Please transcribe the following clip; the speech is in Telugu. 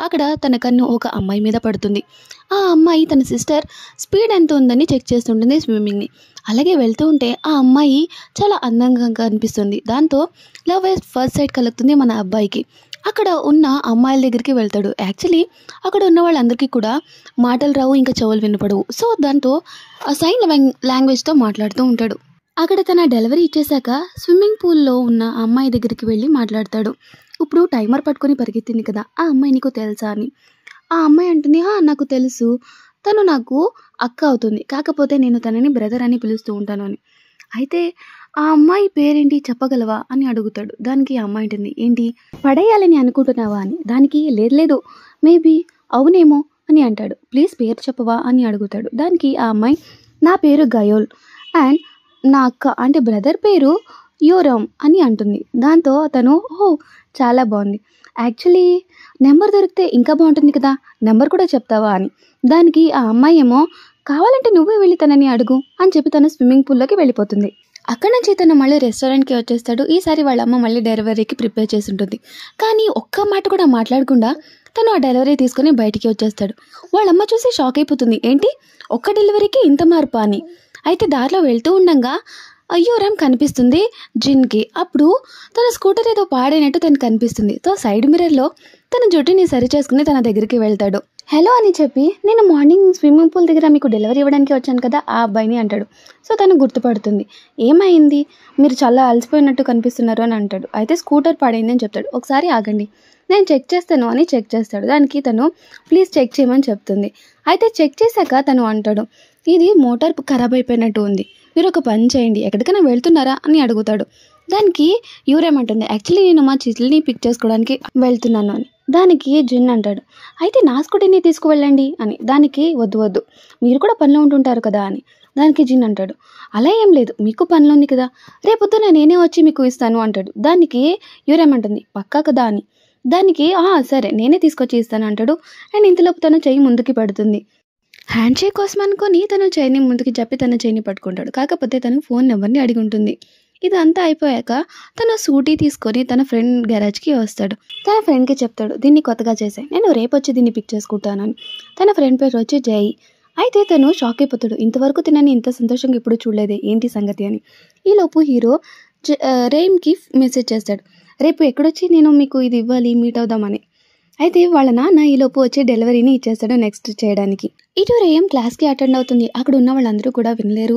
అక్కడ తన కన్ను ఒక అమ్మాయి మీద పడుతుంది. ఆ అమ్మాయి తన సిస్టర్ స్పీడ్ ఎంత ఉందని చెక్ చేస్తుంటుంది స్విమ్మింగ్ని. అలాగే వెళ్తూ ఉంటే ఆ అమ్మాయి చాలా అందంగా కనిపిస్తుంది. దాంతో లవ్ ఎట్ ఫస్ట్ సైట్ కలుగుతుంది మన అబ్బాయికి. అక్కడ ఉన్న అమ్మాయిల దగ్గరికి వెళ్తాడు. యాక్చువల్లీ అక్కడ ఉన్న వాళ్ళందరికీ కూడా మాటలు రావు, ఇంకా చెవులు వినపడవు. సో దాంతో సైన్ లాంగ్వేజ్తో మాట్లాడుతూ ఉంటాడు. అక్కడ తన డెలివరీ ఇచ్చేశాక స్విమ్మింగ్ పూల్లో ఉన్న అమ్మాయి దగ్గరికి వెళ్ళి మాట్లాడతాడు. ఇప్పుడు టైమర్ పట్టుకొని పరిగెత్తింది కదా, ఆ అమ్మాయి నీకు తెలుసా అని. ఆ అమ్మాయి అంటుంది, నాకు తెలుసు, తను నాకు అక్క అవుతుంది, కాకపోతే నేను తనని బ్రదర్ అని పిలుస్తూ ఉంటాను అని. అయితే ఆ అమ్మాయి పేరేంటి చెప్పగలవా అని అడుగుతాడు. దానికి ఆ అమ్మాయి అంటుంది, ఏంటి పడేయాలని అనుకుంటున్నావా అని. దానికి లేదు లేదు, మేబీ అవునేమో అని అంటాడు. ప్లీజ్ పేరు చెప్పవా అని అడుగుతాడు. దానికి ఆ అమ్మాయి, నా పేరు గయోల్ అండ్ నా అక్క అంటే బ్రదర్ పేరు యూరమ్ అని అంటుంది. దాంతో అతను, చాలా బాగుంది, యాక్చువల్లీ నెంబర్ దొరికితే ఇంకా బాగుంటుంది కదా, నెంబర్ కూడా చెప్తావా అని. దానికి ఆ అమ్మాయి ఏమో, కావాలంటే నువ్వే వెళ్ళి తనని అడుగు అని చెప్పి తను స్విమ్మింగ్ పూల్లోకి వెళ్ళిపోతుంది. అక్కడ నుంచి తను మళ్ళీ రెస్టారెంట్కి వచ్చేస్తాడు. ఈసారి వాళ్ళ అమ్మ మళ్ళీ డెలివరీకి ప్రిపేర్ చేసి ఉంటుంది. కానీ ఒక్క మాట కూడా మాట్లాడకుండా తను ఆ డెలివరీ తీసుకొని బయటికి వచ్చేస్తాడు. వాళ్ళమ్మ చూసి షాక్ అయిపోతుంది, ఏంటి ఒక్క డెలివరీకి ఇంత మార్పా అని. అయితే దారిలో వెళ్తూ ఉండగా యూరమ్ కనిపిస్తుంది జిన్కి. అప్పుడు తన స్కూటర్ ఏదో పాడైనట్టు తనకు కనిపిస్తుంది. సో సైడ్ మిర్రర్లో తన జుట్టుని సరి చేసుకుని తన దగ్గరికి వెళ్తాడు. హలో అని చెప్పి, నేను మార్నింగ్ స్విమ్మింగ్ పూల్ దగ్గర మీకు డెలివరీ ఇవ్వడానికి వచ్చాను కదా ఆ అబ్బాయిని అంటాడు. సో తను గుర్తుపడుతుంది. ఏమైంది, మీరు చాలా అలసిపోయినట్టు కనిపిస్తున్నారు అని అంటాడు. అయితే స్కూటర్ పాడైంది అని చెప్తాడు. ఒకసారి ఆగండి, నేను చెక్ చేస్తాను అని చెక్ చేస్తాడు. దానికి తను ప్లీజ్ చెక్ చేయమని చెప్తుంది. అయితే చెక్ చేశాక తను అంటాడు, ఇది మోటార్ ఖరాబ్ అయిపోయినట్టు ఉంది, మీరు ఒక పని చేయండి, ఎక్కడికైనా వెళ్తున్నారా అని అడుగుతాడు. దానికి యూరేమంటుంది, యాక్చువల్లీ నేను మా చిల్లిని పిక్ చేసుకోవడానికి వెళ్తున్నాను అని. దానికి జిన్ అంటాడు, అయితే నా స్కూటీని తీసుకువెళ్ళండి అని. దానికి వద్దు వద్దు, మీరు కూడా పనిలో ఉంటుంటారు కదా అని. దానికి జిన్ అంటాడు, అలా ఏం లేదు, మీకు పనిలో ఉంది కదా, రేపొద్దున నేనే వచ్చి మీకు ఇస్తాను అంటాడు. దానికి యూరేమంటుంది, పక్కా కదా అని. దానికి సరే నేనే తీసుకొచ్చి ఇస్తాను అంటాడు. అండ్ ఇంతలోపు తన చెయ్యి ముందుకి పెడుతుంది. హ్యాండ్ షేక్ కోసం అనుకొని తను చైని ముందుకి చెప్పి తన చైని పట్టుకుంటాడు. కాకపోతే తను ఫోన్ నెంబర్ని అడిగి ఉంటుంది. ఇదంతా అయిపోయాక తన స్కూటీ తీసుకొని తన ఫ్రెండ్ గ్యారేజ్కి వస్తాడు. తన ఫ్రెండ్కి చెప్తాడు, దీన్ని కొత్తగా చేశాను, నేను రేపు వచ్చి దీన్ని పిక్ చేసుకుంటానని. తన ఫ్రెండ్ పేరు వచ్చి జై. అయితే తను షాక్ అయిపోతాడు, ఇంతవరకు తినని ఇంత సంతోషంగా ఎప్పుడు చూడలేదే, ఏంటి సంగతి అని. ఈలోపు హీరో రేమ్కి మెసేజ్ చేస్తాడు, రేపు ఎక్కడొచ్చి నేను మీకు ఇది ఇవ్వాలి, మీట్ అవుదామని. అయితే వాళ్ళ నాన్న ఈలోపు వచ్చి డెలివరీని ఇచ్చేస్తాడు నెక్స్ట్ చేయడానికి. ఇటు రేయం క్లాస్కి అటెండ్ అవుతుంది. అక్కడ ఉన్న వాళ్ళందరూ కూడా వినలేరు.